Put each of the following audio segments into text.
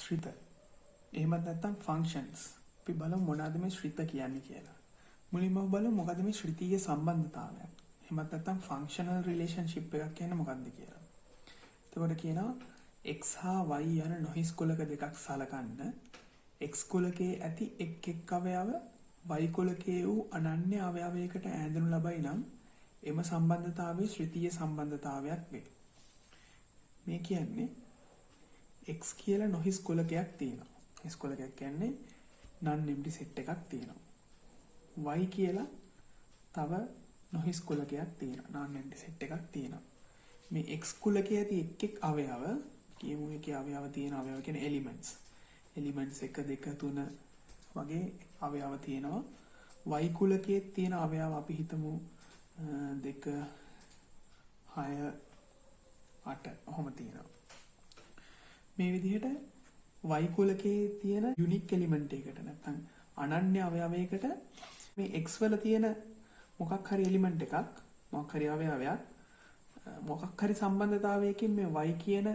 ශ්‍රිත. එහෙමත් නැත්නම් ෆන්ක්ෂන්ස්. අපි බලමු මොනවාද මේ ශ්‍රිත කියන්නේ කියලා. මුලින්ම බලමු මොකද්ද මේ ශ්‍රිතීය සම්බන්ධතාවය. එහෙමත් නැත්නම් ෆන්ක්ෂනල් රිලේෂන්ෂිප් එකක් කියන්නේ මොකක්ද කියලා. එතකොට කියනවා x හා y යන නොහිස් කුලක දෙකක් සලකන්න. x කුලකයේ ඇති එක් අවයව y කුලකයේ වූ අනන්‍ය අවයවයකට ඈඳනු ලබයි නම් එම සම්බන්ධතාවයේ ශ්‍රිතීය සම්බන්ධතාවයක් වේ. මේ කියන්නේ x කියලා නොහිස් කුලකයක් තියෙනවා. හිස් කුලකයක් කියන්නේ non empty set එකක් තියෙනවා. y කියලා තව නොහිස් කුලකයක් තියෙනවා. non empty set එකක් තියෙනවා. මේ x කුලකයේ ඇති එක් අවයව කියමු එකේ අවයව තියෙන අවයව කියන්නේ elements 1 2 3 වගේ අවයව තියෙනවා. y කුලකයේ තියෙන අවයව අපි හිතමු 2 6 8 ඔහොම තියෙනවා. මේ විදිහට y කුලකයේ තියෙන යුනික් එලිමන්ට් එකකට නැත්නම් අනන්‍ය අවයවයකට මේ x වල තියෙන මොකක් හරි එලිමන්ට් එකක් මොකක් හරි අවයවයක් මොකක් හරි සම්බන්ධතාවයකින් මේ y කියන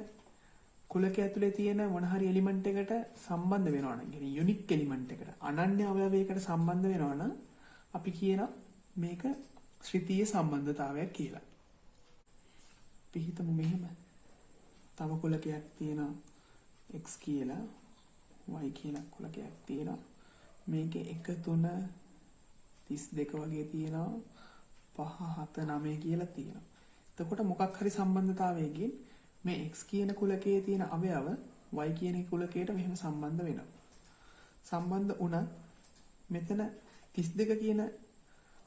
කුලක ඇතුලේ තියෙන මොන හරි එලිමන්ට් එකට සම්බන්ධ වෙනවා නම් කියන්නේ යුනික් එලිමන්ට් එකට අනන්‍ය අවයවයකට සම්බන්ධ වෙනවා නම් අපි කියන මේක ශ්‍රිතීය සම්බන්ධතාවයක් කියලා. අපි හිතමු මෙහෙම තව කුලකයක් තියෙනවා x කියලා y කියලා කුලකයක් තියෙනවා. මේකේ 1 3 32 වගේ තියෙනවා 5 7 9 කියලා තියෙනවා. එතකොට මොකක් හරි සම්බන්ධතාවයකින් මේ x කියන කුලකයේ තියෙන අවයව y කියන කුලකයට මෙහෙම සම්බන්ධ වෙනවා. සම්බන්ධ වුණත් මෙතන 32 කියන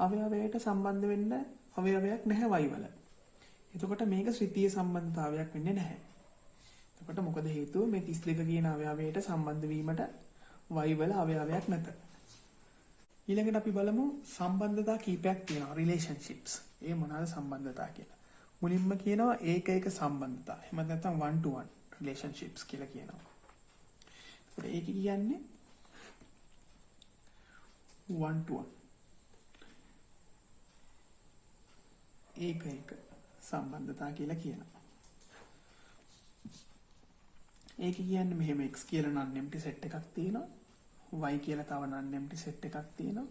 අවයවයට සම්බන්ධ වෙන්න අවයවයක් නැහැ y වල. එතකොට මේක ශ්‍රිතීය සම්බන්ධතාවයක් වෙන්නේ නැහැ. එතකොට මොකද හේතුව මේ 32 කියන අවයවයට සම්බන්ධ වීමට y වල අවයවයක් නැත. ඊළඟට අපි බලමු සම්බන්ධතා කීපයක් තියෙනවා relationships. ඒ මොනවාද සම්බන්ධතා කියලා. මුලින්ම කියනවා ඒක සම්බන්ධතා. එහෙම නැත්නම් one to one relationships කියලා කියනවා. ඒකට ඒක කියන්නේ one to one. ඒක සම්බන්ධතා කියලා කියනවා. ඒක කියන්නේ මෙහෙම x කියලා non empty set එකක් තියෙනවා. y කියලා තව non empty set එකක් තියෙනවා.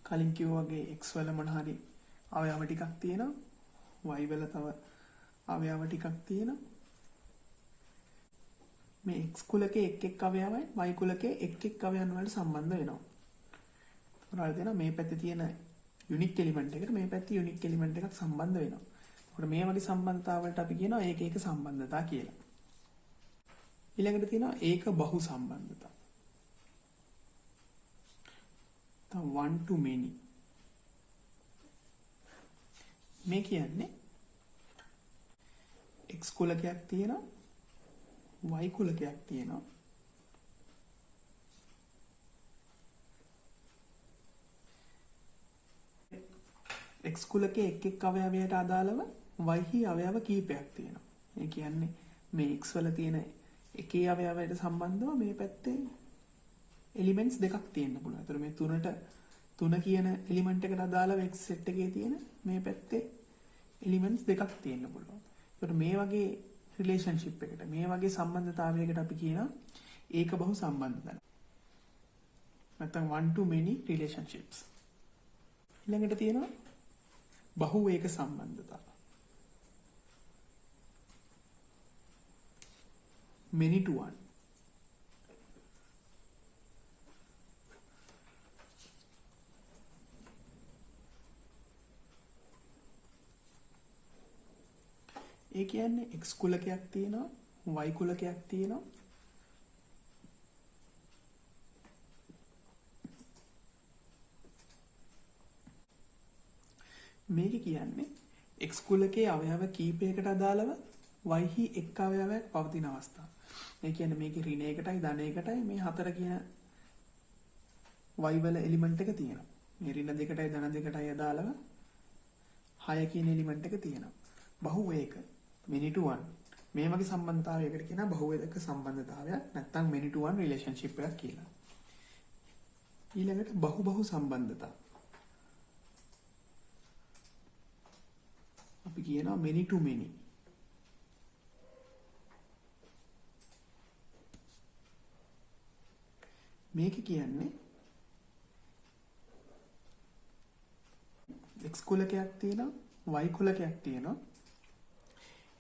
කලින් කිව්වා වගේ x වල මොන හරි අවයව ටිකක් තියෙනවා. y වල තව අවයව ටිකක් තියෙනවා. මේ x කුලකයේ එක් අවයවයි y කුලකයේ එක් අවයවයන් වලට සම්බන්ධ වෙනවා. උදාහරණ දෙනවා මේ පැත්තේ තියෙන යුනික් එලිමන්ට් එකට මේ පැත්තේ යුනික් එලිමන්ට් එකක් සම්බන්ධ වෙනවා. ඒකට මේ වගේ සම්බන්ධතාවලට අපි කියනවා ඒක සම්බන්ධතා කියලා. ඊළඟට තියෙනවා ඒක බහු සම්බන්ධතා. one to many. මේ කියන්නේ x කුලකයක් තියෙනවා y කුලකයක් තියෙනවා. x කුලකයේ එක් අවයවයට අදාළව y හි අවයව කීපයක් තියෙනවා. ඒ කියන්නේ මේ x වල තියෙන එකේ අවයවයට සම්බන්ධව මේ පැත්තේ එලිමන්ට්ස් දෙකක් තියෙන්න පුළුවන්. ඒතර මේ 3 කියන එලිමන්ට් එකට අදාළව x සෙට් එකේ තියෙන මේ පැත්තේ එලිමන්ට්ස් දෙකක් තියෙන්න පුළුවන්. ඒතර මේ වගේ රිලේෂන්ෂිප් එකකට මේ වගේ සම්බන්ධතාවයකට අපි කියනවා ඒක බහු සම්බන්ධතා. නැත්නම් one to many relationships. ඊළඟට තියෙනවා බහු ඒක සම්බන්ධතා. many to one. ඒ කියන්නේ x කුලකයක් තියෙනවා y කුලකයක් තියෙනවා. මේක කියන්නේ x කුලකයේ අවයව කීපයකට අදාළව y හි එක් අවයවයක් පවතින අවස්ථාව. ඒ කියන්නේ මේකේ ඍණ එකටයි ධන එකටයි මේ 4 කියන y වල එලිමන්ට් එක තියෙනවා. මේ ඍණ දෙකටයි ධන දෙකටයි අදාළව 6 කියන එලිමන්ට් එක තියෙනවා. බහු ඒක many to one. මේ වගේ සම්බන්ධතාවයකට කියනවා බහුවේදක සම්බන්ධතාවයක් නැත්නම් many to one relationship එකක් කියලා. ඊළඟට බහු සම්බන්ධතා. අපි කියනවා many to many. මේක කියන්නේ x කුලකයක් තියෙනවා y කුලකයක් තියෙනවා.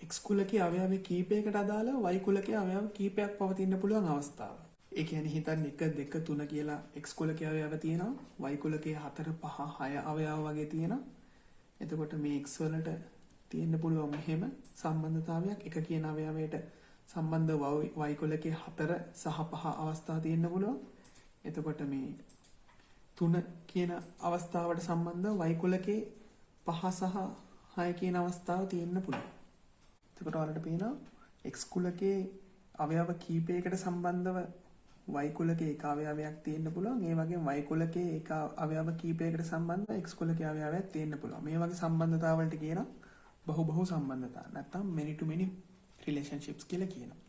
x කුලකයේ අවයව කීපයකට අදාළව y කුලකයේ අවයව කීපයක් පවතින්න පුළුවන් අවස්ථාව. ඒ කියන්නේ හිතන්න 1 2 3 කියලා x කුලකයේ අවයව තියෙනවා y කුලකයේ 4 5 6 අවයව වගේ තියෙනවා. එතකොට මේ x වලට තියෙන්න පුළුවන් මෙහෙම සම්බන්ධතාවයක්. එක කියන අවයවයට සම්බන්ධ y කුලකයේ 4 සහ 5 අවස්ථා තියෙන්න පුළුවන්. එතකොට මේ 3 කියන අවස්ථාවට සම්බන්ධ y කුලකයේ 5 සහ 6 කියන අවස්ථාව තියෙන්න පුළුවන්. එතකොට ඔයාලට පේනවා x කුලකයේ අවයව කීපයකට සම්බන්ධව y කුලකයේ එක අවයවයක් තියෙන්න පුළුවන්. ඒ වගේම y කුලකයේ එක අවයව කීපයකට සම්බන්ධව x කුලකයේ අවයවයක් තියෙන්න පුළුවන්. මේ වගේ සම්බන්ධතා වලට කියනවා බහු සම්බන්ධතා. නැත්නම් many to many relationships කියලා කියනවා.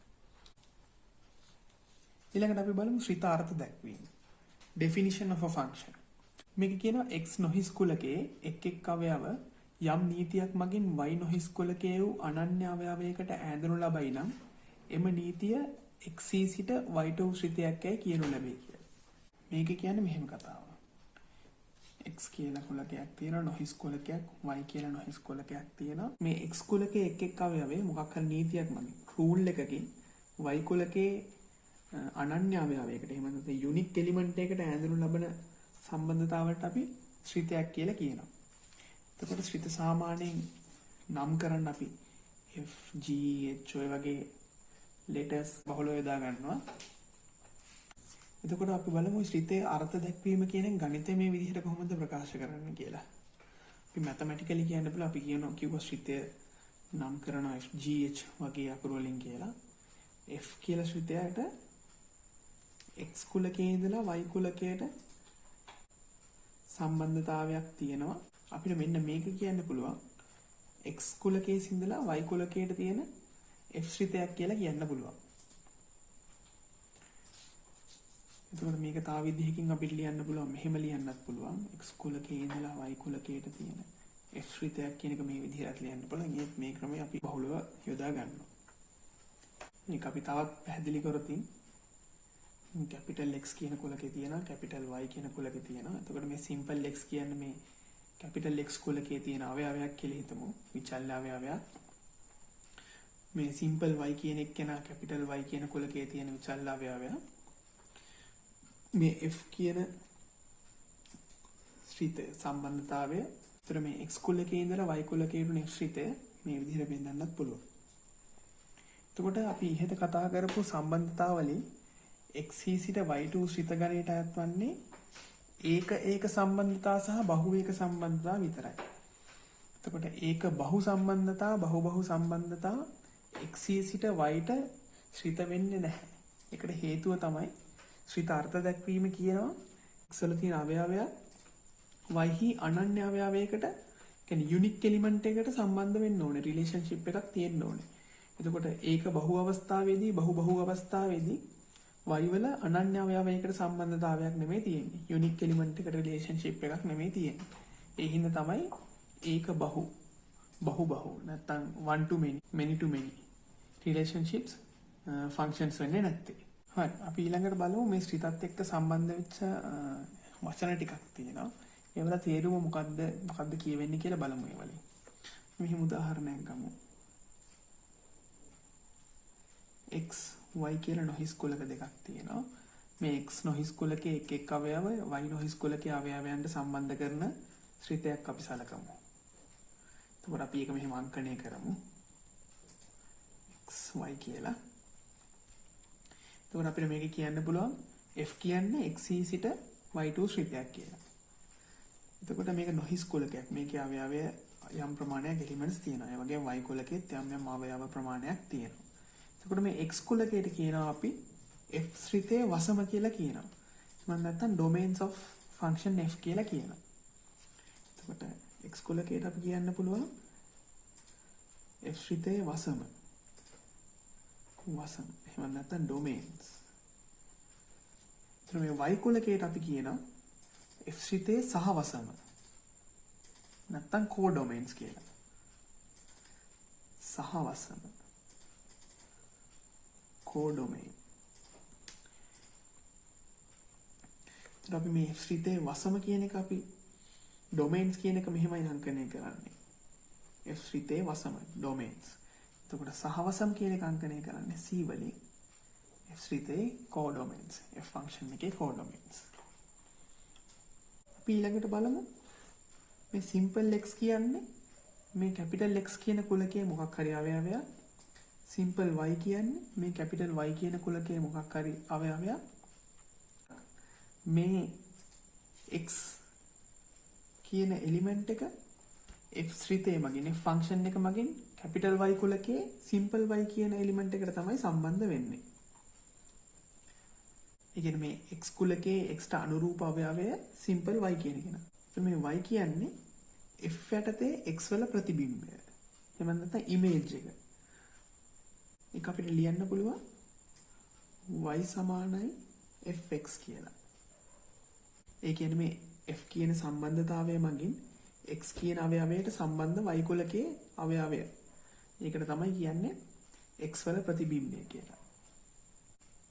ඊළඟට අපි බලමු ශ්‍රිතාර්ථ දැක්වීම. Definition of a function. මේක කියනවා x නොහිස් කුලකයේ එක් අවයව යම් නීතියක් මගින් y නොහිස් කුලකයේ වූ අනන්‍ය අවයවයකට ඈඳනු ලබයි නම් එම නීතිය x සිට y ට වූ ශ්‍රිතයක් යයි කියනු ලැබේ කියලා. මේක කියන්නේ මෙහෙම කතාවක්. x කියලා කුලකයක් තියෙනවා නොහිස් කුලකයක්, y කියලා නොහිස් කුලකයක් තියෙනවා. මේ x කුලකයේ එක් අවයවයේ මොකක් හරි නීතියක් මගින් රූල් එකකින් y කුලකයේ අනන්‍ය අවයවයකට එහෙම නැත්නම් යුනික් එලිමන්ට් එකකට ඈඳනු ලබන සම්බන්ධතාවලට අපි ශ්‍රිතයක් කියලා කියනවා. එතකොට ශ්‍රිත සාමාන්‍යයෙන් නම් කරන්න අපි f g h ඔය වගේ letters බහුලව යොදා ගන්නවා. එතකොට අපි බලමු ශ්‍රිතයේ අර්ථ දැක්වීම කියන ගණිතය මේ විදිහට කොහොමද ප්‍රකාශ කරන්න කියලා. අපි mathematically කියන්න පුළුවන් අපි කිව්ව ශ්‍රිතය නම් කරනවා f g h වගේ අකුරු වලින් කියලා. f කියලා ශ්‍රිතයට x කුලකයේ ඉඳලා y කුලකයට සම්බන්ධතාවයක් තියෙනවා. අපිට මෙන්න මේක කියන්න පුළුවන් x කුලකයේ ඉඳලා y කුලකයට තියෙන f ශ්‍රිතයක් කියලා කියන්න පුළුවන්. එතකොට මේක තව විදිහකින් අපිට ලියන්න පුළුවන් මෙහෙම ලියන්නත් පුළුවන් x කුලකයේ ඉඳලා y කුලකයට තියෙන f ශ්‍රිතයක් කියන එක මේ විදිහට ලියන්න පුළුවන්. ඒත් මේ ක්‍රමය අපි බහුලව යොදා ගන්නවා. මේක අපි තවත් පැහැදිලි කරොතින් capital X කියන කුලකේ තියෙනවා capital Y කියන කුලකේ තියෙනවා. එතකොට මේ simple x කියන්නේ මේ capital X කුලකේ තියෙන අවයවයක් කියලා හිතමු. විචල්්‍ය අවයවයක්. මේ simple y කියන එක කෙනා capital Y කියන කුලකයේ තියෙන විචල්්‍ය අවයවයක්. මේ f කියන ශ්‍රිතය සම්බන්ධතාවය උතර මේ x කුලකයේ ඉඳලා y කුලකයට උන ශ්‍රිතය මේ විදිහට බෙදන්නත් පුළුවන්. එතකොට අපි ඉහෙත කතා කරපු සම්බන්ධතාවලින් x සිට y ට ශ්‍රිත ගණයට අයත් වන්නේ ඒක සම්බන්ධතා සහ බහුවේක සම්බන්ධතා විතරයි. එතකොට ඒක බහු සම්බන්ධතා බහු සම්බන්ධතා x සිට y ට ශ්‍රිත වෙන්නේ නැහැ. ඒකට හේතුව තමයි ශ්‍රිත අර්ථ දැක්වීම කියනවා x වල තියෙන අවයවයක් y හි අනන්‍ය අවයවයකට කියන්නේ යුනික් එලිමන්ට් එකකට සම්බන්ධ වෙන්න ඕනේ. රිලේෂන්ෂිප් එකක් තියෙන්න ඕනේ. එතකොට ඒක බහු අවස්ථාවේදී බහු අවස්ථාවේදී y වල අනන්‍ය අවයවයකට සම්බන්ධතාවයක් නෙමෙයි තියෙන්නේ. යුනික් එලිමන්ට් එකට රිලේෂන්ෂිප් එකක් නෙමෙයි තියෙන්නේ. ඒ හින්දා තමයි ඒක බහු නැත්තම් one to many to many relationships functions වෙන්නේ නැත්තේ. හරි. අපි ඊළඟට බලමු මේ ශ්‍රිතත් එක්ක සම්බන්ධ වෙච්ච වචන ටිකක් තියෙනවා. ඒවල තේරුම මොකද්ද කියවෙන්නේ කියලා බලමු ඒ වලින්. මෙහිම උදාහරණයක් ගමු. x y කියලා නොහිස් කුලක දෙකක් තියෙනවා. මේ x නොහිස් කුලකයේ එක් අවයව y නොහිස් කුලකයේ අවයවයන්ට සම්බන්ධ කරන ශ්‍රිතයක් අපි සලකමු. එතකොට අපි ඒක මෙහෙම අංකණය කරමු. x y කියලා. එතකොට අපිට මේක කියන්න පුළුවන් f කියන්නේ x සිට y ට ශ්‍රිතයක් කියලා. එතකොට මේක නොහිස් කුලකයක්. මේකේ අවයවය යම් ප්‍රමාණයක් එලිමන්ට්ස් තියෙනවා. ඒ වගේම y කුලකෙත් යම් අවයව ප්‍රමාණයක් තියෙනවා. එතකොට මේ x කුලකයට කියනවා අපි f ශ්‍රිතයේ වසම කියලා කියනවා. මම නැත්තම් domains of function f කියලා කියනවා. එතකොට x කුලකයට අපි කියන්න පුළුවන් f ශ්‍රිතයේ වසම. එහෙම නැත්තම් domains. එතකොට මේ y කුලකයට අපි කියනවා f ශ්‍රිතයේ සහ වසම. නැත්තම් co-domains කියලා. සහ වසම. co-domain. ඒත් අපි මේ F ශ්‍රිතයේ වසම කියන එක අපි ඩොමේන්ස් කියන එක මෙහෙමයි අංකණය කරන්නේ. F ශ්‍රිතයේ වසම domains. එතකොට සහවසම් කියන එක අංකණය කරන්නේ C වලින්. F ශ්‍රිතයේ කෝඩොමේන්ස්. F ෆන්ක්ෂන් එකේ කෝඩොමේන්ස්. අපි ඊළඟට බලමු මේ සිම්පල් x කියන්නේ මේ කැපිටල් X කියන කුලකයේ මොකක් හරි අවයවයක්. සිම්පල් y කියන්නේ මේ කැපිටල් Y කියන කුලකයේ මොකක් හරි අවයවයක්. මේ x කියන එලිමන්ට් එක F ශ්‍රිතයේ මගින් F ෆන්ක්ෂන් එක මගින් කැපිටල් Y කුලකයේ සිම්පල් y කියන එලිමන්ට් එකට තමයි සම්බන්ධ වෙන්නේ. ඒ කියන්නේ මේ x කුලකයේ x ට අනුරූප අවයවය සිම්පල් y කියන එක. මේ y කියන්නේ F යටතේ x වල ප්‍රතිබිම්බය. එහෙම නැත්නම් ඉමේජ් එක. ඒක අපිට ලියන්න පුළුවන් y සමානයි fx කියලා. ඒ කියන්නේ මේ f කියන සම්බන්ධතාවය මගින් x කියන අවයවයට සම්බන්ධ y කුලකයේ අවයවය. ඒකට තමයි කියන්නේ x වල ප්‍රතිබිම්බය කියලා.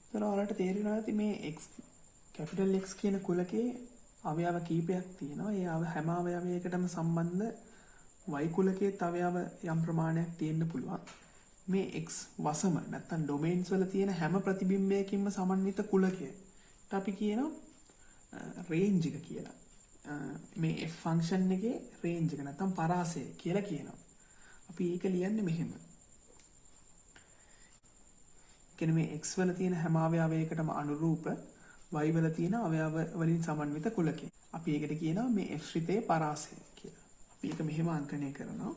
ඒතර ඔයාලට තේරෙනවා ඇති මේ x කැපිටල් X කියන කුලකයේ අවයව කීපයක් තියෙනවා. ඒ හැම අවයවයකටම සම්බන්ධ y කුලකයේ අවයව යම් ප්‍රමාණයක් තියෙන්න පුළුවන්. මේ x වසම නැත්තම් ඩොමේන්ස් වල තියෙන හැම ප්‍රතිබිම්බයකින්ම සමන්විත කුලකයට අපි කියනවා රේන්ජ් එක කියලා. මේ f ෆන්ක්ෂන් එකේ රේන්ජ් එක නැත්තම් පරාසය කියලා කියනවා. අපි ඒක ලියන්නේ මෙහෙම. කියන්නේ මේ x වල තියෙන හැම අවයවයකටම අනුරූප y වල තියෙන අවයව වලින් සමන්විත කුලකය. අපි ඒකට කියනවා මේ f ශ්‍රිතයේ පරාසය කියලා. අපි ඒක මෙහෙම අංකණය කරනවා.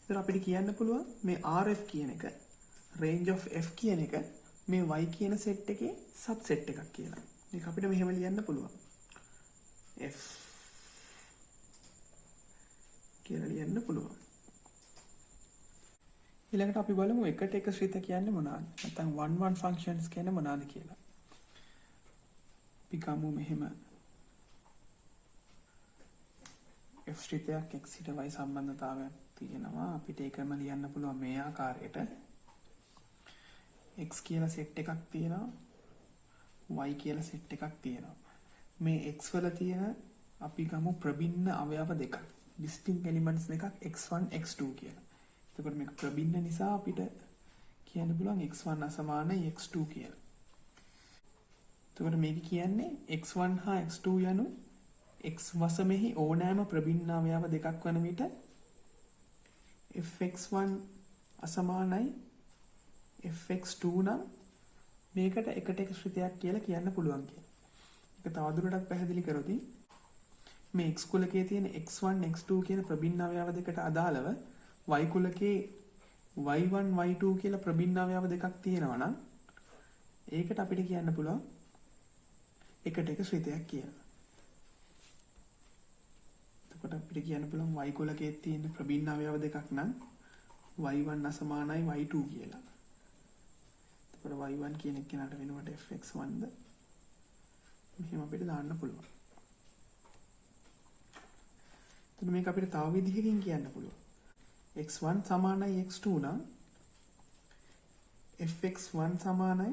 ඉතින් අපිට කියන්න පුළුවන් මේ RF කියන එක range of f කියන එක මේ y කියන සෙට් එකේ සබ්සෙට් එකක් කියලා. මේක අපිට මෙහෙම ලියන්න පුළුවන්. f කියලා ලියන්න පුළුවන්. ඊළඟට අපි බලමු එකට එක ශ්‍රිත කියන්නේ මොනවාද? නැත්නම් one one functions කියන්නේ මොනවාද කියලා. අපි ගමු මෙහෙම f ශ්‍රිතයක් x ඊට y සම්බන්ධතාවයක් තියෙනවා. අපිට ඒකම ලියන්න පුළුවන් මේ ආකාරයට. x කියලා සෙට් එකක් තියෙනවා. y කියලා සෙට් එකක් තියෙනවා. මේ x වල තියෙන අපි ගමු ප්‍රබින්න අවයව දෙකක්. distinct elements දෙකක් x1 x2 කියලා. එතකොට මේක ප්‍රබින්න නිසා අපිට කියන්න පුළුවන් x1 අසමානයි x2 කියලා. එතකොට මේක කියන්නේ x1 හා x2 යනු x වසමෙහි ඕනෑම ප්‍රබින්න අවයව දෙකක් වන විට fx1 අසමානයි fx2 නම් මේකට එකට එක ශ්‍රිතයක් කියලා කියන්න පුළුවන් කියලා. ඒක තවදුරටත් පැහැදිලි කරොත් මේ x කුලකයේ තියෙන x1 x2 කියන ප්‍රබින්න අවයව දෙකට අදාළව y කුලකේ y1 y2 කියලා ප්‍රබින්න අවයව දෙකක් තියෙනවා නම් ඒකට අපිට කියන්න පුළුවන් එකට එක ශ්‍රිතයක් කියලා. එතකොට අපිට කියන්න පුළුවන් y කුලකයේ තියෙන ප්‍රබින්න අවයව දෙකක් නම් y1 අසමානයි y2 කියලා. එතකොට y1 කියන එක කෙනාට වෙනුවට fx1ද මෙහෙම අපිට දාන්න පුළුවන්. එතකොට මේක අපිට තව විදිහකින් කියන්න පුළුවන්. x1 සමානයි x2 නම් fx1 සමානයි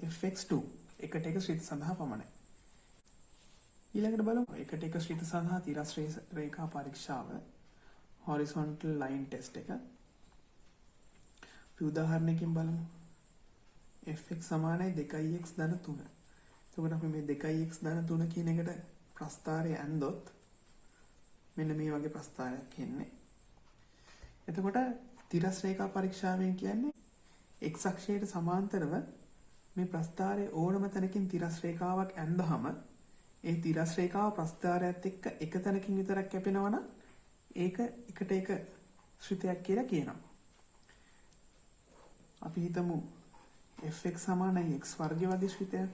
fx2 එකට එක ශ්‍රිත සඳහා පමණයි. ඊළඟට බලමු එකට එක ශ්‍රිත සඳහා තිරස් රේඛා පරීක්ෂාව horizontal line test එක. අපි උදාහරණයකින් බලමු. fx සමානයි 2x ධන 3. එතකොට අපි මේ 2x ධන 3 කියන එකට ප්‍රස්ථාරය ඇන්දොත් මෙන්න මේ වගේ ප්‍රස්ථාරයක් එන්නේ. එතකොට තිරස් රේඛා පරීක්ෂාවෙන් කියන්නේ x අක්ෂයට සමාන්තරව මේ ප්‍රස්ථාරයේ ඕනම තැනකින් තිරස් රේඛාවක් ඇඳහම ඒ තිරස් රේඛාව ප්‍රස්ථාරයත් එක්ක එක තැනකින් විතරක් කැපෙනවා නම් ඒක එකට එක ශ්‍රිතයක් කියලා කියනවා. අපි හිතමු fx සමානයි x වර්ගය වගේ ශ්‍රිතයක්.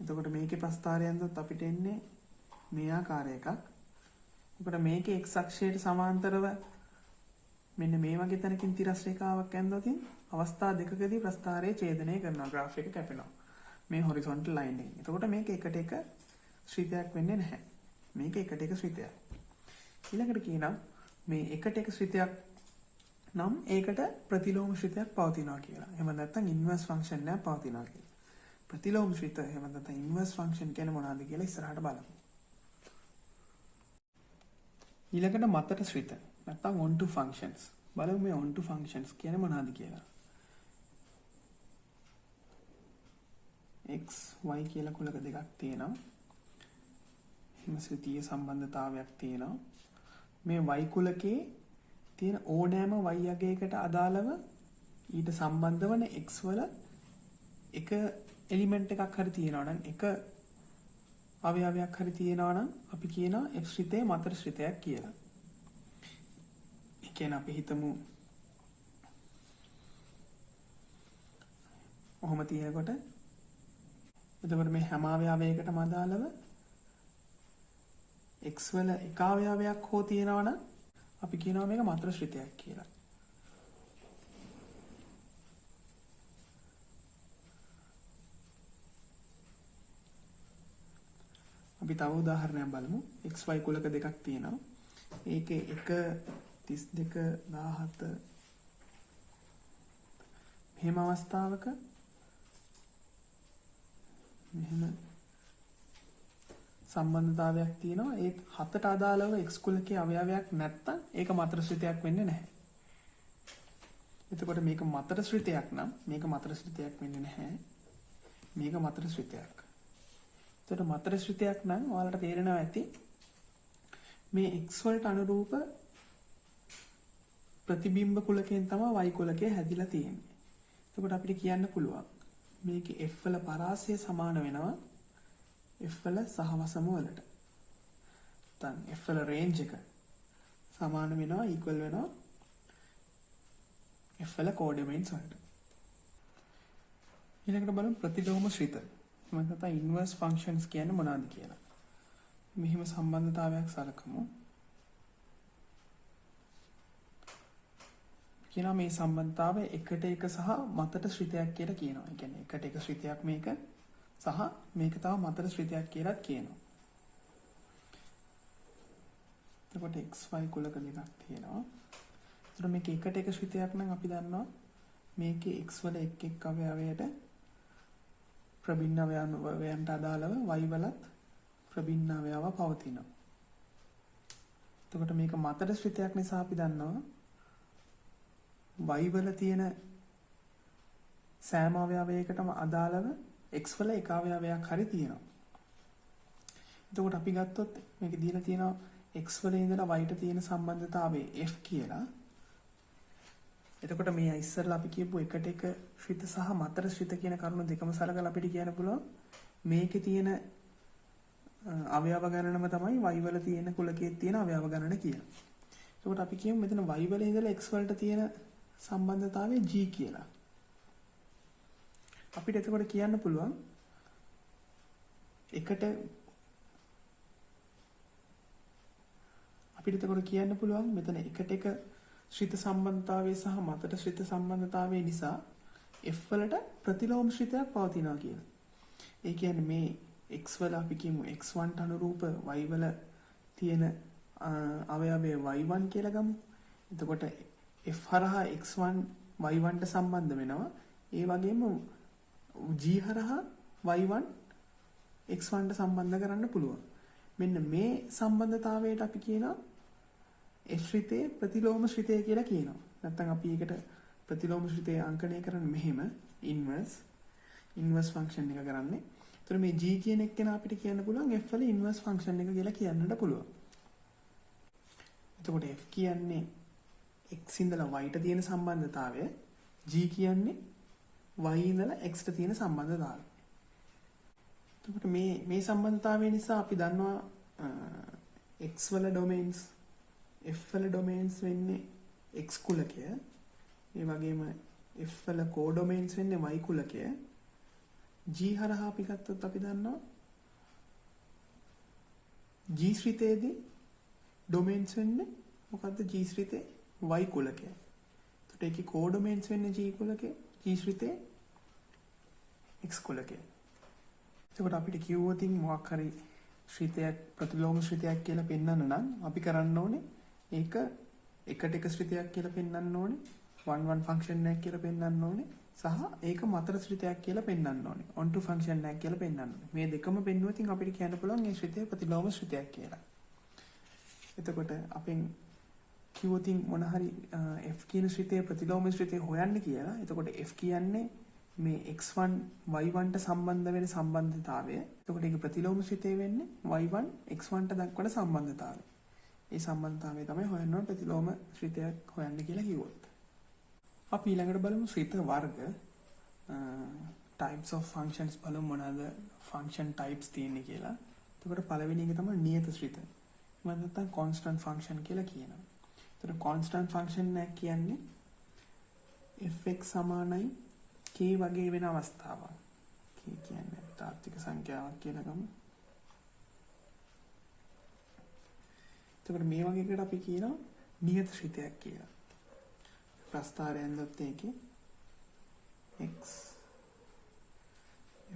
එතකොට මේකේ ප්‍රස්ථාරය ඇඳුත් අපිට එන්නේ මේ ආකාර එකක්. එතකොට මේකේ x අක්ෂයට සමාන්තරව මෙන්න මේ වගේ තැනකින් තිරස් රේඛාවක් ඇඳලා තියෙන අවස්ථා දෙකකදී ප්‍රස්ථාරයේ ඡේදනය කරනවා graph එක කැපෙනවා මේ horizontal line එකෙන්. එතකොට මේක එකට එක ශ්‍රිතයක් වෙන්නේ නැහැ. මේක එකට එක ශ්‍රිතයක්. ඊළඟට කියනවා මේ එකට එක ශ්‍රිතයක් නම් ඒකට ප්‍රතිලෝම ශ්‍රිතයක් පවතිනවා කියලා. එහෙම නැත්නම් ඉන්වර්ස් ෆන්ක්ෂන් එකක් පවතිනවා කියලා. ප්‍රතිලෝම ශ්‍රිත එහෙම නැත්නම් ඉන්වර්ස් ෆන්ක්ෂන් කියන්නේ මොනවද කියලා ඉස්සරහට බලමු. ඊළඟට මතට ශ්‍රිත නැත්නම් on to functions. බලමු මේ on to functions කියන්නේ මොනවද කියලා. x y කියලා කුලක දෙකක් තියෙනවා. එහෙම ශ්‍රිතීය සම්බන්ධතාවයක් තියෙනවා. මේ y කුලකේ තියෙන ඕනෑම y අගයකට අදාළව ඊට සම්බන්ධ වන x වල එක එලිමන්ට් එකක් හරි තියෙනවා නම් එක අවයවයක් හරි තියෙනවා නම් අපි කියනවා f ශ්‍රිතයේ මතට ශ්‍රිතයක් කියලා. ඒ කියන්නේ අපි හිතමු ඔහොම තියෙනකොට එතකොට මේ හැම අවයවයකටම අදාළව x වල එක අවයවයක් හෝ තියෙනවා නම් අපි කියනවා මේක මතට ශ්‍රිතයක් කියලා. අපි තව උදාහරණයක් බලමු. xy කුලක දෙකක් තියෙනවා. ඒකේ 1 32 17 මෙහෙම අවස්ථාවක මෙහෙම සම්බන්ධතාවයක් තියෙනවා. ඒ 7ට අදාළව x කුලකයේ අවයවයක් නැත්තම් ඒක මතට ශ්‍රිතයක් වෙන්නේ නැහැ. එතකොට මේක මතට ශ්‍රිතයක් නම් මේක මතට ශ්‍රිතයක් වෙන්නේ නැහැ. මේක මතට ශ්‍රිතයක්. එතකොට මතට ශ්‍රිතයක් නම් ඔයාලට තේරෙනවා ඇති මේ x වලට අනුරූප ප්‍රතිබිම්බ කුලකයෙන් තමයි y කුලකය හැදිලා තියෙන්නේ. එතකොට අපිට කියන්න පුළුවන් මේකේ f වල පරාසය සමාන වෙනවා f වල සහවසම වලට. නැත්නම් f වල රේන්ජ් එක සමාන වෙනවා ඉක්වල් වෙනවා f වල කෝඩොමයින්ස් වලට. ඊළඟට බලමු ප්‍රතිලෝම ශ්‍රිත. මම හිතා ඉන්වර්ස් ෆන්ක්ෂන්ස් කියන්නේ මොනවද කියලා. මෙහිම සම්බන්ධතාවයක් සලකමු. කියනවා මේ සම්බන්ධතාවය එකට එක සහ මතට ශ්‍රිතයක් කියලා කියනවා. ඒ කියන්නේ එකට එක ශ්‍රිතයක් මේක සහ මේක තව මතට ශ්‍රිතයක් කියලාත් කියනවා. එතකොට xy කුලක දෙකක් තියෙනවා. ඒතර මේක එකට එක ශ්‍රිතයක් නම් අපි දන්නවා මේකේ x වල එක් එක් අවයවයට ප්‍රබින්න අවයවයන්ට අදාළව y වලත් ප්‍රබින්න අවයව පවතිනවා. එතකොට මේක මතට ශ්‍රිතයක් නිසා අපි දන්නවා y වල තියෙන සෑම අවයවයකටම අදාළව x වල එක අවයවයක් හරි තියෙනවා. එතකොට අපි ගත්තොත් මේක දීලා තියෙනවා x වල ඉඳලා y ට තියෙන සම්බන්ධතාවය f කියලා. එතකොට මේ ඉස්සරලා අපි කියපු එකට එක ශ්‍රිත සහ මතට ශ්‍රිත කියන කරුණු දෙකම සලකලා අපිට කියන්න පුළුවන් මේකේ තියෙන අවයව ගණනම තමයි y වල තියෙන කුලකයේ තියෙන අවයව ගණන කියලා. එතකොට අපි කියමු මෙතන y වල ඉඳලා x වලට තියෙන සම්බන්ධතාවය g කියලා. අපිට එතකොට කියන්න පුළුවන් මෙතන එකට එක ශ්‍රිත සම්බන්ධතාවය සහ මතට ශ්‍රිත සම්බන්ධතාවය නිසා f වලට ප්‍රතිලෝම ශ්‍රිතයක් පවතිනවා කියලා. ඒ කියන්නේ මේ x වල අපි කියමු x1 ට අනුරූප y වල තියෙන අවයවය y1 කියලා ගමු. එතකොට f හරහා x1 y1 ට සම්බන්ධ වෙනවා. ඒ වගේම g හරහා y1 x1 ට සම්බන්ධ කරන්න පුළුවන්. මෙන්න මේ සම්බන්ධතාවයට අපි කියනවා f ශ්‍රිතයේ ප්‍රතිලෝම ශ්‍රිතය කියලා කියනවා. නැත්නම් අපි ඒකට ප්‍රතිලෝම ශ්‍රිතය අංකණය කරන්නේ මෙහෙම ඉන්වර්ස් ෆන්ක්ෂන් එක කරන්නේ. ඒතර මේ g කියන එක්කෙනා අපිට කියන්න පුළුවන් f වල ඉන්වර්ස් ෆන්ක්ෂන් එක කියලා කියන්නට පුළුවන්. එතකොට f කියන්නේ x ඉඳලා y ට තියෙන සම්බන්ධතාවය, g කියන්නේ y ඉඳලා x ට තියෙන සම්බන්ධතාවය. එතකොට මේ සම්බන්ධතාවය නිසා අපි දන්නවා x වල ඩොමේන්ස් f වල ඩොමේන්ස් වෙන්නේ x කුලකය. ඒ වගේම f වල කෝඩොමේන්ස් වෙන්නේ y කුලකය. g හරහා අපි ගත්තොත් අපි දන්නවා g ශ්‍රිතයේදී ඩොමේන්ස් වෙන්නේ මොකද්ද? g ශ්‍රිතේ y කුලකය. එතකොට ඒකේ කෝඩොමේන්ස් වෙන්නේ g කුලකේ, g ශ්‍රිතේ x කුලකය. එතකොට අපිට කිව්වොත් මොකක් හරි ශ්‍රිතයක් ප්‍රතිලෝම ශ්‍රිතයක් කියලා පෙන්වන්න නම් අපි කරන්න ඕනේ ඒක එකට එක ශ්‍රිතයක් කියලා පෙන්වන්න ඕනේ. 1 1 ෆන්ක්ෂන් එකක් කියලා පෙන්වන්න ඕනේ. සහ ඒක මතර ශ්‍රිතයක් කියලා පෙන්වන්න ඕනේ. on to ෆන්ක්ෂන් එකක් කියලා පෙන්වන්න ඕනේ. මේ දෙකම පෙන්වුවොත් අපිට කියන්න පුළුවන් මේ ශ්‍රිතය ප්‍රතිලෝම ශ්‍රිතයක් කියලා. එතකොට අපෙන් කිව්වොත් මොන හරි f කියන ශ්‍රිතයේ ප්‍රතිලෝම ශ්‍රිතය හොයන්න කියලා. එතකොට f කියන්නේ මේ x1 y1 ට සම්බන්ධ වෙන සම්බන්ධතාවය. එතකොට ඒක ප්‍රතිලෝම ශ්‍රිතය වෙන්නේ y1 x1 ට දක්වන සම්බන්ධතාවය. ඒ සම්බන්ධතාවය තමයි හොයන්න ඕන ප්‍රතිලෝම ශ්‍රිතයක් හොයන්න කියලා කිව්වොත්. අපි ඊළඟට බලමු ශ්‍රිත වර්ග. types of functions බලමු මොනවාද function types තියෙන්නේ කියලා. එතකොට පළවෙනි එක තමයි නියත ශ්‍රිත. මම නැත්තම් constant function කියලා කියනවා. එතකොට constant function එක කියන්නේ fx සමානයි k වගේ වෙන අවස්ථාවක්. k කියන්නේ තාත්වික සංඛ්‍යාවක් කියලා ගමු. එතකොට මේ වගේ එකට අපි කියනවා නියත ශ්‍රිතයක් කියලා. ප්‍රස්ථාරයෙන් දොත් එකේ x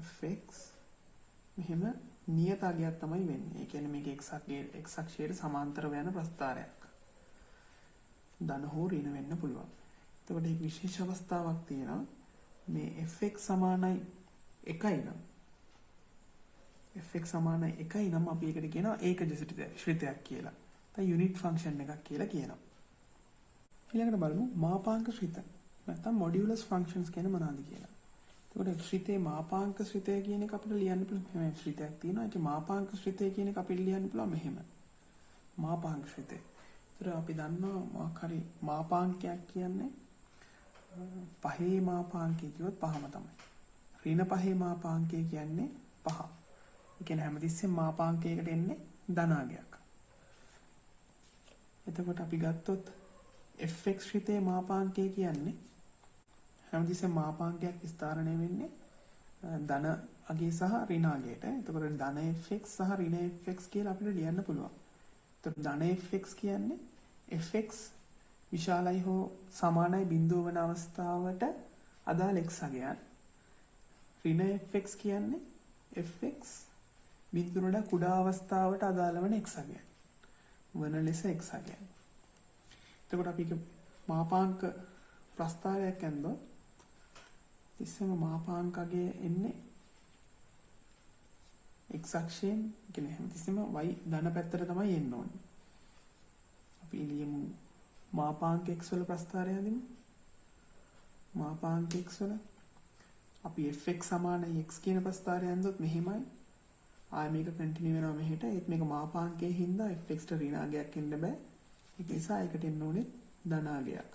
fx මෙහෙම නියත අගයක් තමයි වෙන්නේ. ඒ කියන්නේ මේක x අක්ෂයට සමාන්තරව යන ප්‍රස්ථාරයක්. ධන හෝ ඍණ වෙන්න පුළුවන්. එතකොට මේ විශේෂ අවස්ථාවක් තියෙනවා. මේ fx සමානයි 1යි නම් fx සමානයි 1යි නම් අපි ඒකට කියනවා ඒකජ ශ්‍රිතයක් කියලා. නැත්නම් යුනිට් ෆන්ක්ෂන් එකක් කියලා කියනවා. ඊළඟට බලමු මාපාංක ශ්‍රිත. නැත්නම් මොඩියුලස් ෆන්ක්ෂන්ස් කියන මොනවාද කියලා. එතකොට ශ්‍රිතේ මාපාංක ශ්‍රිතය කියන එක අපිට ලියන්න පුළුවන්. මේ ශ්‍රිතයක් තියෙනවා. ඒක මාපාංක ශ්‍රිතය කියන එක අපිට ලියන්න පුළුවන් මෙහෙම. මාපාංක ශ්‍රිතය. ඒතර අපි දන්නවා මොකක් හරි මාපාංකයක් කියන්නේ පහේ මාපාංකය කියොත් පහම තමයි. ඍණ පහේ මාපාංකය කියන්නේ පහ. ඒ කියන්නේ හැමතිස්සෙම මාපාංකයකට එන්නේ ධනාගයක්. එතකොට අපි ගත්තොත් fx ශ්‍රිතේ මාපාංකය කියන්නේ හැමතිස්සෙම මාපාංකයක් විස්තරණය වෙන්නේ ධන අගය සහ ඍණ අගයට. එතකොට ධන fx සහ ඍණ fx කියලා අපිට ලියන්න පුළුවන්. එතකොට ධන fx කියන්නේ fx විශාලයි හෝ සමානයි බිඳුව වන අවස්ථාවට අදාළ x අගයන්. ඍණ fx කියන්නේ fx බිඳුව වඩා කුඩා අවස්ථාවට අදාළ වන x අගයන්. වන ලෙස x අගයන්. එතකොට අපි මාපාංක ප්‍රස්ථාරයක් ඇන්දොත් ඉස්සෙම මාපාංක අගය එන්නේ x අක්ෂයෙන් කියන්නේ හැමතිස්සෙම y ධන පැත්තට තමයි එන්න ඕනේ. අපි ලියමු මාපාංක x වල ප්‍රස්ථාරය හදමු. මාපාංක x වල අපි fx සමානයි x කියන ප්‍රස්ථාරය ඇන්දොත් මෙහෙමයි. ආය මේක කන්ටිනියු වෙනවා මෙහෙට. ඒත් මේක මාපාංකයේ හින්දා fx ට ඍණාගයක් එන්න බෑ. ඒක නිසා ඒකට එන්න ඕනේ ධනාගයක්.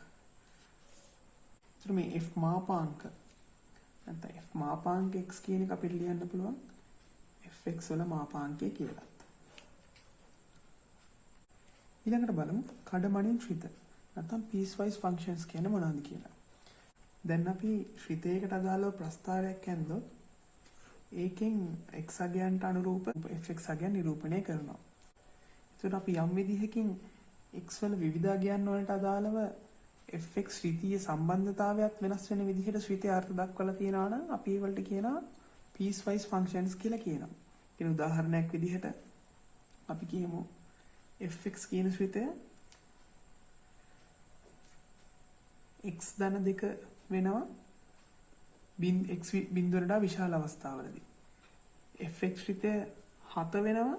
ඒතර මේ f මාපාංක නැත්නම් f මාපාංක x කියන එක අපිට ලියන්න පුළුවන් fx වල මාපාංකය කියලා. ඊළඟට බලමු කඩමණින් ශ්‍රිත නැත්නම් piecewise functions කියන්නේ මොනවද කියලා. දැන් අපි ශ්‍රිතයකට අදාළව ප්‍රස්ථාරයක් ඇන්දොත් ඒකෙන් x අගයන්ට අනුරූප fx අගයන් නිරූපණය කරනවා. ඒකට අපි යම් විදිහකින් x වල විවිධ අගයන් වලට අදාළව fx ශ්‍රිතීය සම්බන්ධතාවයත් වෙනස් වෙන විදිහට ශ්‍රිතය අර්ථ දක්වලා තියෙනවා නම් අපි ඒවලට කියනවා piecewise functions කියලා කියනවා. කියන උදාහරණයක් විදිහට අපි කියමු fx කියන ශ්‍රිතය x ධන 2 වෙනවා x බිඳුවට වඩා විශාල අවස්ථාවලදී. fx ශ්‍රිතය 7 වෙනවා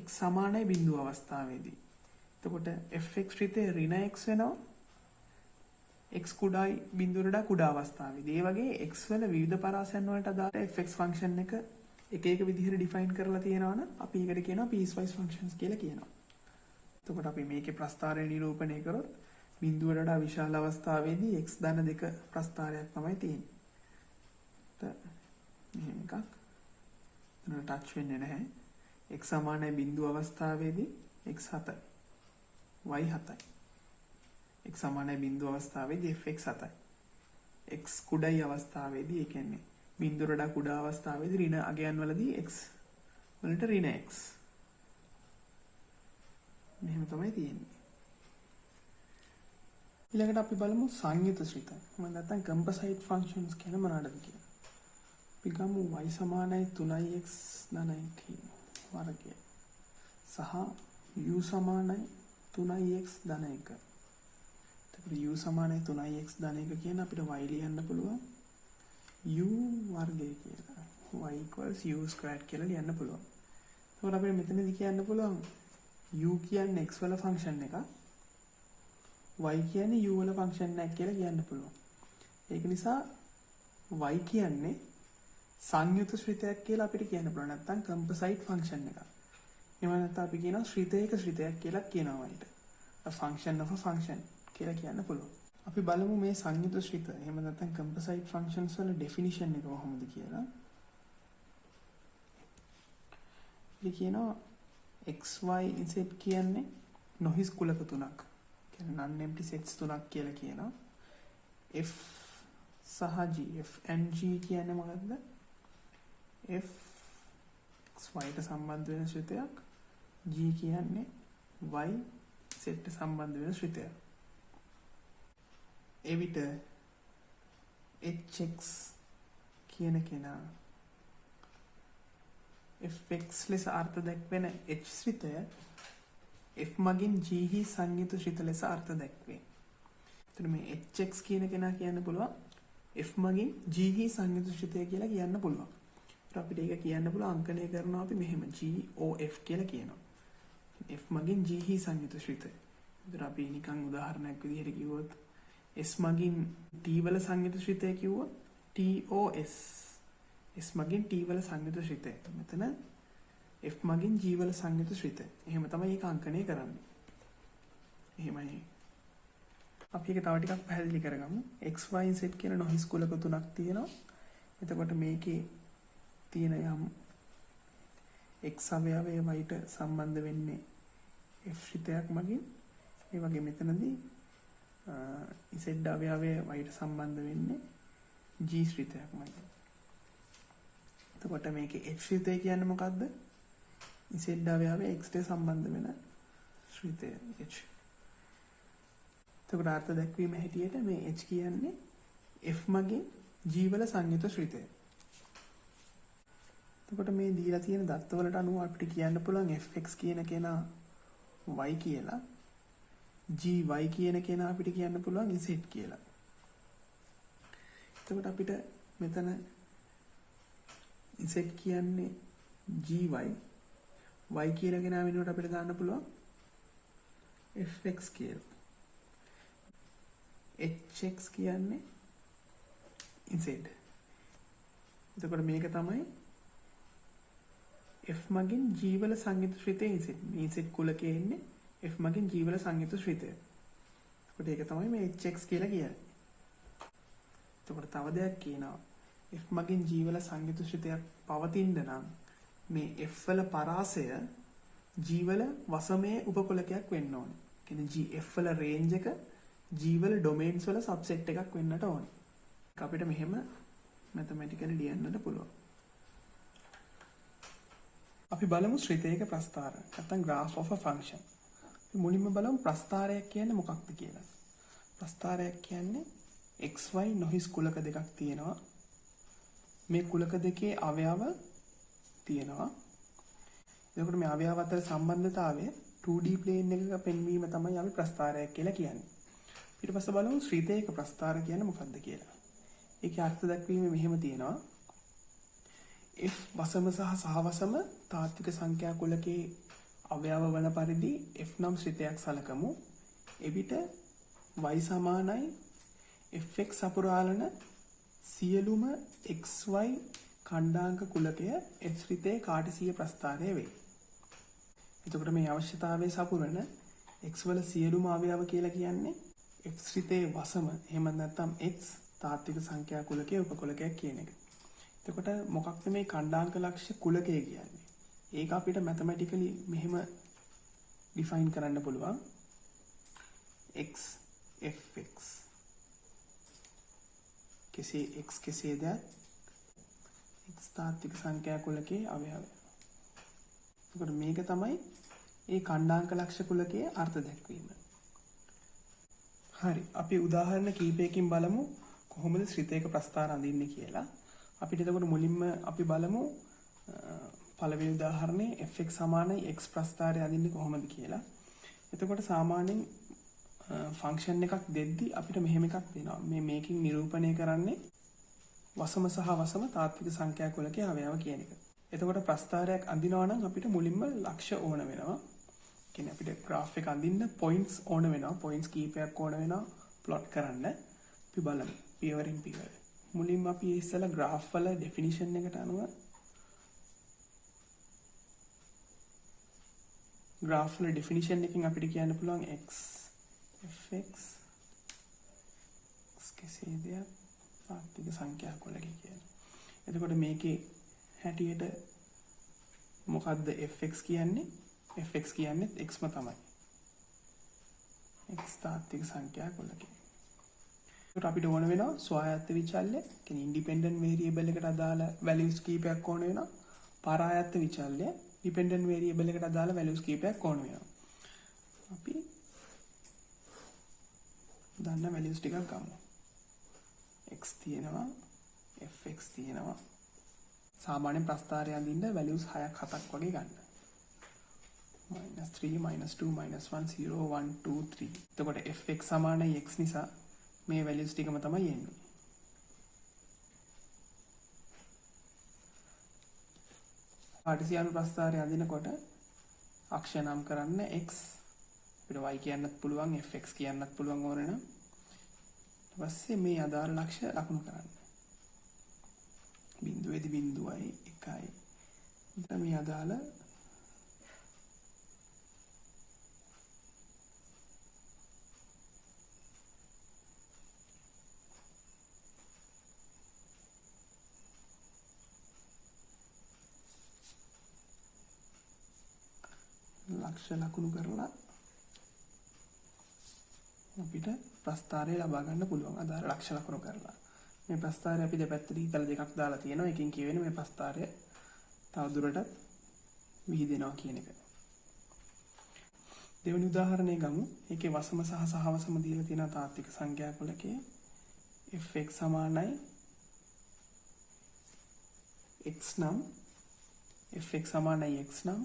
x සමානයි බිඳුව අවස්ථාවේදී. එතකොට fx ශ්‍රිතය ඍණ x වෙනවා x කුඩායි බිඳුවට වඩා කුඩා අවස්ථාවේදී. ඒ වගේ x වල විවිධ පරාසයන් වලට අදාළ fx ෆන්ක්ෂන් එක එක විදිහට ඩිෆයින් කරලා තියෙනවනම් අපි ඒකට කියනවා piecewise functions කියලා කියනවා. එතකොට අපි මේකේ ප්‍රස්ථාරය නිරූපණය කරොත් බිඳුවට වඩා විශාල අවස්ථාවේදී x ධන 2 ප්‍රස්ථාරයක් තමයි තියෙන්නේ. මෙහෙම එකක්. එතන ටච් වෙන්නේ නැහැ. x සමානයි බිඳුව අවස්ථාවේදී x 7යි. y 7යි. x සමානයි බිඳුව අවස්ථාවේදී fx 7යි. x කුඩායි අවස්ථාවේදී ඒ කියන්නේ බිඳුවට වඩා කුඩා අවස්ථාවේදී ඍණ අගයන් වලදී x වලට ඍණ x. මෙහෙම තමයි තියෙන්නේ. ඊළඟට අපි බලමු සංයුත ශ්‍රිත. මම නැත්තම් composite functions කියන මොනවද කියලා. අපි ගමු y සමානයි 3x ධන 1 වර්ගය සහ u සමානයි 3x ධන 1. එතකොට u සමානයි 3x ධන 1 කියන අපිට y ලියන්න පුළුවන් u වර්ගය කියලා. y equals u squared කියලා ලියන්න පුළුවන්. එතකොට අපිට මෙතනදී කියන්න පුළුවන් u කියන්නේ x වල ෆන්ක්ෂන් එකක්. y කියන්නේ u වල ෆන්ක්ෂන් එකක් කියලා කියන්න පුළුවන්. ඒක නිසා y කියන්නේ සංයුත ශ්‍රිතයක් කියලා අපිට කියන්න පුළුවන්. නැත්නම් කම්පොසයිට් ෆන්ක්ෂන් එකක්. එහෙම නැත්නම් අපි කියනවා ශ්‍රිතයක ශ්‍රිතයක් කියලා කියනවා ඊට. a function of a function කියලා කියන්න පුළුවන්. අපි බලමු මේ සංයුත ශ්‍රිත එහෙම නැත්නම් කම්පොසයිට් ෆන්ක්ෂන්ස් වල ඩෙෆිනිෂන් එක කොහොමද කියලා. අපි කියනවා xy z කියන්නේ නොහිස් කුලක තුනක්. කියන්නේ non empty sets තුනක් කියලා කියනවා. f සහ g f and g කියන්නේ මොකද්ද? f xy ට සම්බන්ධ වෙන ශ්‍රිතයක්, g කියන්නේ y z ට සම්බන්ධ වෙන ශ්‍රිතයක්. එවිට hx කියන කෙනා fx ලෙස අර්ථ දැක්වෙන h ශ්‍රිතය f මගින් g හි සංයුත ශ්‍රිත ලෙස අර්ථ දැක්වේ. එතන මේ hx කියන කෙනා කියන්න පුළුවන් f මගින් g හි සංයුත ශ්‍රිතය කියලා කියන්න පුළුවන්. අපිට ඒක කියන්න පුළුවන් අංකණය කරනවා අපි මෙහෙම GOF කියලා කියනවා. f මගින් g හි සංයුත ශ්‍රිතය. ඒතර අපි නිකන් උදාහරණයක් විදිහට කිව්වොත් s මගින් t වල සංයුත ශ්‍රිතය කිව්වොත් TOS. s මගින් t වල සංයුත ශ්‍රිතය. මෙතන f මගින් g වල සංයුත ශ්‍රිතය. එහෙම තමයි ඒක අංකණය කරන්නේ. එහෙමයි. අපි ඒක තව ටිකක් පැහැදිලි කරගමු. x y z කියන නොහිස් කුලක තුනක් තියෙනවා. එතකොට මේකේ තියෙන යම් x අවයවයේ y ට සම්බන්ධ වෙන්නේ f ශ්‍රිතයක් මගින්. ඒ වගේ මෙතනදී z අවයවයේ y ට සම්බන්ධ වෙන්නේ g ශ්‍රිතයක් මගින්. එතකොට මේකේ h ශ්‍රිතය කියන්නේ මොකද්ද? z අවයවයේ x ට සම්බන්ධ වෙන ශ්‍රිතය h. එතකොට අර්ථ දැක්වීම හැටියට මේ h කියන්නේ f මගින් g වල සංයුත ශ්‍රිතය. එතකොට මේ දීලා තියෙන දත්ත වලට අනුව අපිට කියන්න පුළුවන් fx කියන කෙනා y කියලා, gy කියන කෙනා අපිට කියන්න පුළුවන් z කියලා. එතකොට අපිට මෙතන z කියන්නේ gy, y කියන කෙනා වෙනුවට අපිට දාන්න පුළුවන් fx කියලා. hx කියන්නේ z. එතකොට මේක තමයි f මගින් g වල සංයුත ශ්‍රිතය z. මේ z කුලකයේ ඉන්නේ f මගින් g වල සංයුත ශ්‍රිතය. එතකොට ඒක තමයි මේ hx කියලා කියන්නේ. එතකොට තව දෙයක් කියනවා. f මගින් g වල සංයුත ශ්‍රිතයක් පවතින්න නම් මේ f වල පරාසය g වල වසමයේ උපකුලකයක් වෙන්න ඕනේ. කියන්නේ g f වල රේන්ජ් එක g වල ඩොමේන්ස් වල සබ්සෙට් එකක් වෙන්නට ඕනේ. ඒක අපිට මෙහෙම මැතමැටිකලි ලියන්නට පුළුවන්. අපි බලමු ශ්‍රිතයක ප්‍රස්ථාර නැත්නම් graph of a function. අපි මුලින්ම බලමු ප්‍රස්ථාරයක් කියන්නේ මොකක්ද කියලා. ප්‍රස්ථාරයක් කියන්නේ xy නොහිස් කුලක දෙකක් තියෙනවා. මේ කුලක දෙකේ අවයව තියෙනවා. එතකොට මේ අවයව අතර සම්බන්ධතාවය 2D plane එකක පෙන්වීම තමයි අපි ප්‍රස්ථාරයක් කියලා කියන්නේ. ඊට පස්සේ බලමු ශ්‍රිතයක ප්‍රස්ථාර කියන්නේ මොකක්ද කියලා. ඒකේ අර්ථ දැක්වීම මෙහෙම තියෙනවා. f වසම සහ සහවසම තාත්වික සංඛ්‍යා කුලකයේ අවයව වන පරිදි f නම් ශ්‍රිතයක් සලකමු. එවිට y සමානයි fx අපුරාලන සියලුම xy ඛණ්ඩාංක කුලකය f ශ්‍රිතයේ කාටිසීය ප්‍රස්ථාරය වේ. එතකොට මේ අවශ්‍යතාවයේ සපුරන x වල සියලුම අවයව කියලා කියන්නේ f ශ්‍රිතයේ වසම එහෙම නැත්නම් x තාත්වික සංඛ්‍යා කුලකයේ උපකුලකයක් කියන එක. එතකොට මොකක්ද මේ ඛණ්ඩාංක ලක්ෂ්‍ය කුලකය කියන්නේ? ඒක අපිට මැතමැටිකලි මෙහෙම ඩිෆයින් කරන්න පුළුවන්. x fx කෙසේ x කෙසේද x තාත්වික සංඛ්‍යා කුලකයේ අවයවය. එතකොට මේක තමයි ඒ ඛණ්ඩාංක ලක්ෂ්‍ය කුලකයේ අර්ථ දැක්වීම. හරි, අපි උදාහරණ කීපයකින් බලමු කොහොමද ශ්‍රිතයක ප්‍රස්ථාර අඳින්නේ කියලා. අපිට එතකොට මුලින්ම අපි බලමු පළවෙනි උදාහරණේ fx සමානයි x ප්‍රස්ථාරය අඳින්නේ කොහොමද කියලා. එතකොට සාමාන්‍යයෙන් ෆන්ක්ෂන් එකක් දෙද්දි අපිට මෙහෙම එකක් දෙනවා. මේකෙන් නිරූපණය කරන්නේ වසම සහ වසම තාත්වික සංඛ්‍යා කුලකයේ අවයව කියන එක. එතකොට ප්‍රස්ථාරයක් අඳිනවා නම් අපිට මුලින්ම ලක්ෂ ඕන වෙනවා. කියන්නේ අපිට graph එක අඳින්න points ඕන වෙනවා. points කීපයක් ඕන වෙනවා plot කරන්න. අපි බලමු පියවරින් පියවර. මුලින්ම අපි ඉස්සෙල්ලා graph වල definition එකට අනුව graph වල definition එකකින් අපිට කියන්න පුළුවන් x fx කෙසේ දෙයක් තාත්වික සංඛ්‍යා කුලකයේ කියලා. එතකොට මේකේ හැටියට මොකද්ද fx කියන්නේ? fx කියන්නේ xම තමයි. x තාත්වික සංඛ්‍යා කුලකය. ඒකට අපිට ඕන වෙනවා ස්වායත්ත විචල්්‍ය, කියන්නේ ඉන්ඩිපෙන්ඩන්ට් වේරියබල් එකට අදාළ වැලියුස් කීපයක් ඕන වෙනවා. පරායත්ත විචල්්‍ය, ඩිපෙන්ඩන්ට් වේරියබල් එකට අදාළ වැලියුස් කීපයක් ඕන වෙනවා. අපි දන්න වැලියුස් ටිකක් ගමු. x තියෙනවා, fx තියෙනවා. සාමාන්‍යයෙන් ප්‍රස්ථාරය අඳින්න වැලියුස් 6ක් 7ක් වගේ ගන්න. -3 -2 -1 0 1 2 3. එතකොට fx සමානයි x නිසා මේ වැලියුස් ටිකම තමයි එන්නේ. කාටසියානු ප්‍රස්ථාරය අඳිනකොට අක්ෂ නම් කරන්න x, අපිට y කියන්නත් පුළුවන්, fx කියන්නත් පුළුවන් ඕන නම්. ඊට පස්සේ මේ අදාළ ලක්ෂ ලකුණු කරන්න. බිඳුවේදී බිඳුවයි 1යි. දැන් මේ අදාළ ලක්ෂ ලකුණු කරලා අපිට ප්‍රස්ථාරය ලබා ගන්න පුළුවන්. අදාළ ලක්ෂ ලකුණු කරලා මේ ප්‍රස්ථාරය අපි දෙපැත්තට හිතලා දෙකක් දාලා තියෙනවා. එකකින් කියවෙන්නේ මේ ප්‍රස්ථාරය තව දුරටත් විහිදෙනවා කියන එක. දෙවෙනි උදාහරණය ගමු. ඒකේ වසම සහ සහවසම දීලා තියෙන තාත්වික සංඛ්‍යා කුලකයේ fx සමානයි x නම් fx සමානයි x නම්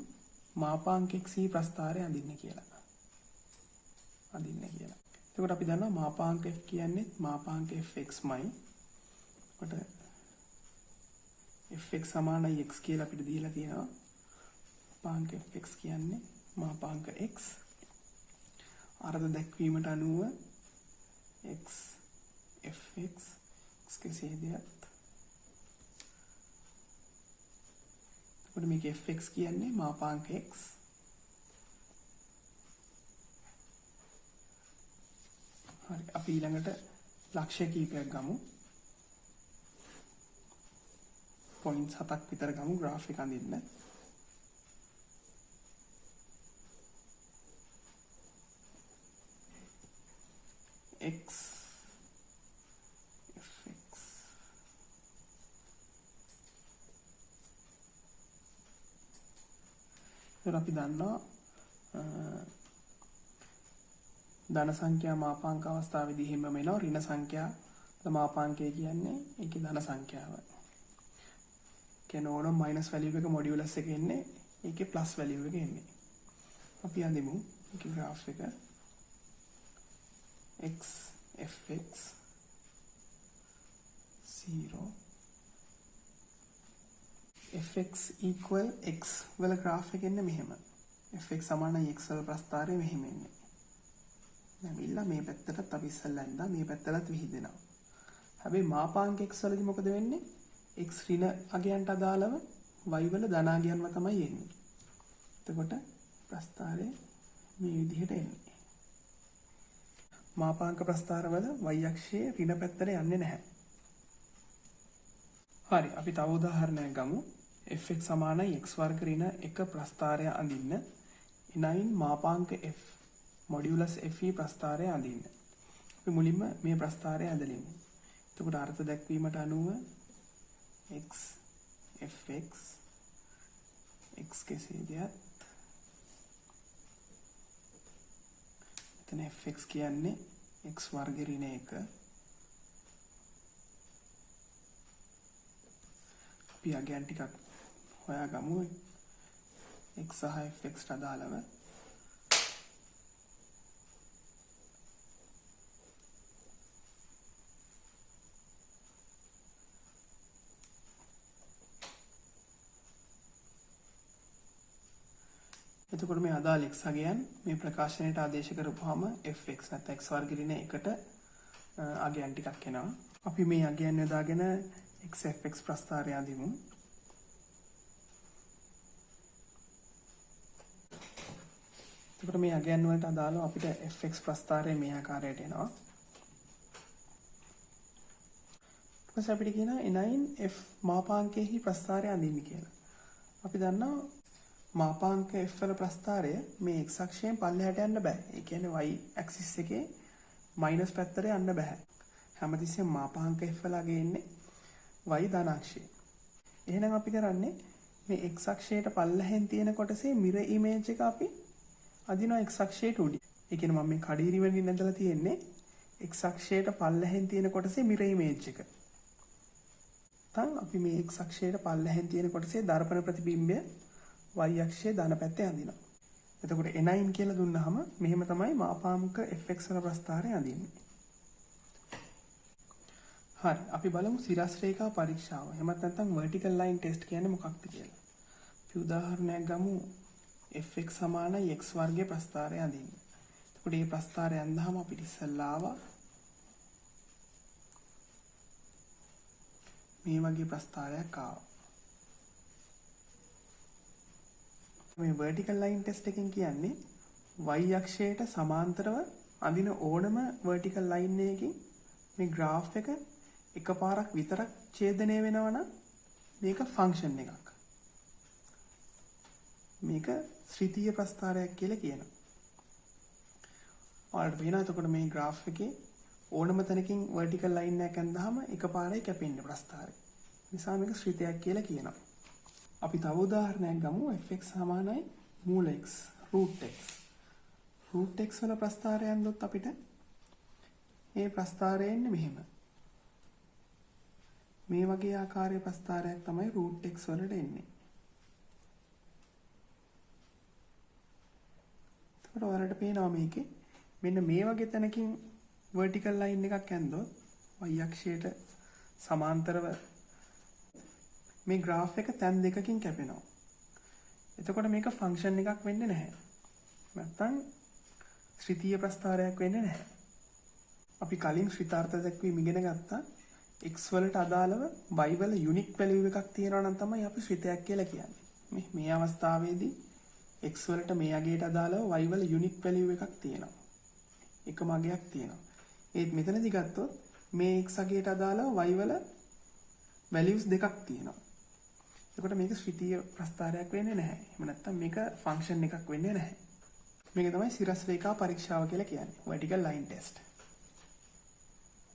මාපාංක x ප්‍රස්ථාරය අඳින්න කියලා. එතකොට අපි දන්නවා මාපාංක f කියන්නේ මාපාංක fxමයි. කොට fx සමානයි x කියලා අපිට දීලා තියෙනවා. මාපාංක fx කියන්නේ මාපාංක x. අර්ථ දැක්වීමට අනුව x fx x කෙසේ දෙයක්. එතකොට මේක fx කියන්නේ මාපාංක x. හරි, අපි ඊළඟට ලක්ෂ කීපයක් ගමු. පොයින්ට්ස් 7ක් විතර ගමු graph එක අඳින්න. x fx එතකොට අපි දන්නවා ධන සංඛ්‍යා මාපාංක අවස්ථාවේදී හිම වෙනවා. ඍණ සංඛ්‍යා මාපාංකය කියන්නේ ඒකේ ධන සංඛ්‍යාව. කියන ඕනම මයිනස් වැලියු එක මොඩියුලස් එක එන්නේ ඒකේ ප්ලස් වැලියු එක එන්නේ. අපි අඳිමු ඒකේ graph එක x fx 0 fx equal x වල graph එක එන්නේ මෙහෙම. fx සමානයි x වල ප්‍රස්ථාරය මෙහෙම එන්නේ. නැවිලා මේ පැත්තටත් අපි ඉස්සල්ලා ඇඳා මේ පැත්තටත් විහිදෙනවා. හැබැයි මාපාංක x වලදී මොකද වෙන්නේ? x ඍණ අගයන්ට අදාළව y වල ධන අගයන්ම තමයි එන්නේ. එතකොට ප්‍රස්ථාරය මේ විදිහට එන්නේ. මාපාංක ප්‍රස්ථාරවල y අක්ෂයේ ඍණ පැත්තට යන්නේ නැහැ. හරි, අපි තව උදාහරණයක් ගමු. fx සමානයි x වර්ග ඍණ 1 ප්‍රස්ථාරය අඳින්න. එනයින් මාපාංක f මොඩියුලස් fe ප්‍රස්ථාරය අඳින්න. අපි මුලින්ම මේ ප්‍රස්ථාරය ඇඳලිමු. එතකොට අර්ථ දැක්වීමට අනුව x fx x කෙසේ දෙයක්. එතන fx කියන්නේ x වර්ග ඍණ 1. අපි අගයන් ටිකක් හොයාගමු x සහ fx ට අදාළව. එතකොට මේ අදාළ x අගයන් මේ ප්‍රකාශනයට ආදේශ කරපුවාම fx නැත්නම් x වර්ග ඍණ 1ට අගයන් ටිකක් එනවා. අපි මේ අගයන් යොදාගෙන x fx ප්‍රස්ථාරය අඳිමු. එතකොට මේ අගයන් වලට අදාළව අපිට fx ප්‍රස්ථාරය මේ ආකාරයට එනවා. ඊපස්සේ අපිට කියනවා එනයින් f මාපාංකයේහි ප්‍රස්ථාරය අඳින්න කියලා. අපි දන්නවා මාපාංක f වල ප්‍රස්ථාරය මේ x අක්ෂයෙන් පල්ලෙහාට යන්න බෑ. ඒ කියන්නේ y axis එකේ මයිනස් පැත්තට යන්න බෑ. හැමතිස්සෙම මාපාංක f වල අගේ ඉන්නේ y ධන අක්ෂයේ. එහෙනම් අපි කරන්නේ මේ x අක්ෂයට පල්ලෙහෙන් තියෙන කොටසේ mirror image එක අපි අදිනවා x අක්ෂයට උඩින්. ඒ කියන්නේ මම මේ කඩිරි වලින් ඇඳලා තියෙන්නේ x අක්ෂයට පල්ලෙහෙන් තියෙන කොටසේ mirror image එක. දැන් අපි මේ x අක්ෂයට පල්ලෙහෙන් තියෙන කොටසේ දර්පණ ප්‍රතිබිම්බය y අක්ෂයේ ධන පැත්තේ අඳිනවා. එතකොට n9 කියලා දුන්නාම මෙහෙම තමයි මාපාංක fx වල ප්‍රස්ථාරය අඳින්නේ. හරි අපි බලමු සිරස් රේඛා පරීක්ෂාව. එහෙමත් නැත්නම් vertical line test කියන්නේ මොකක්ද කියලා. අපි උදාහරණයක් ගමු fx සමානයි x වර්ගයේ ප්‍රස්ථාරය අඳින්න. එතකොට මේ ප්‍රස්ථාරය අඳහම අපිට ඉස්සල්ලා ආවා මේ වගේ ප්‍රස්ථාරයක් ආවා. මේ vertical line test එකෙන් කියන්නේ y අක්ෂයට සමාන්තරව අඳින ඕනම vertical line එකකින් මේ graph එක එකපාරක් විතරක් ඡේදනය වෙනවා නම් මේක function එකක්. මේක ශ්‍රිතීය ප්‍රස්ථාරයක් කියලා කියනවා. ඔයාලට පේනවා එතකොට මේ graph එකේ ඕනම තැනකින් vertical line එකක් අඳහම එකපාරයි කැපෙන්නේ ප්‍රස්ථාරය. නිසා මේක ශ්‍රිතයක් කියලා කියනවා. අපි තව උදාහරණයක් ගමු fx සමානයි මූල x root x. root x වල ප්‍රස්ථාරය අඳොත් අපිට මේ ප්‍රස්ථාරය එන්නේ මෙහෙම. මේ වගේ ආකාරයේ ප්‍රස්ථාරයක් තමයි root x වලට එන්නේ. ඒකට ඔයාලට පේනවා මේකේ මෙන්න මේ වගේ තැනකින් vertical line එකක් ඇඳොත් y අක්ෂයට සමාන්තරව මේ graph එක තැන් දෙකකින් කැපෙනවා. එතකොට මේක function එකක් වෙන්නේ නැහැ. නැත්තම් ශ්‍රිතීය ප්‍රස්ථාරයක් වෙන්නේ නැහැ. අපි කලින් ශ්‍රිතාර්ථ දැක්වීම ඉගෙන ගත්තා x වලට අදාළව y වල unique value එකක් තියෙනවා නම් තමයි අපි ශ්‍රිතයක් කියලා කියන්නේ. මේ අවස්ථාවේදී x වලට මේ අගයට අදාළව y වල unique value එකක් තියෙනවා. එකම අගයක් තියෙනවා. ඒත් මෙතනදී ගත්තොත් මේ x අගයට අදාළව y වල values දෙකක් තියෙනවා. එතකොට මේක ශ්‍රිතීය ප්‍රස්ථාරයක් වෙන්නේ නැහැ. එහෙම නැත්නම් මේක function එකක් වෙන්නේ නැහැ. මේක තමයි සිරස් රේඛා පරීක්ෂාව කියලා කියන්නේ. vertical line test.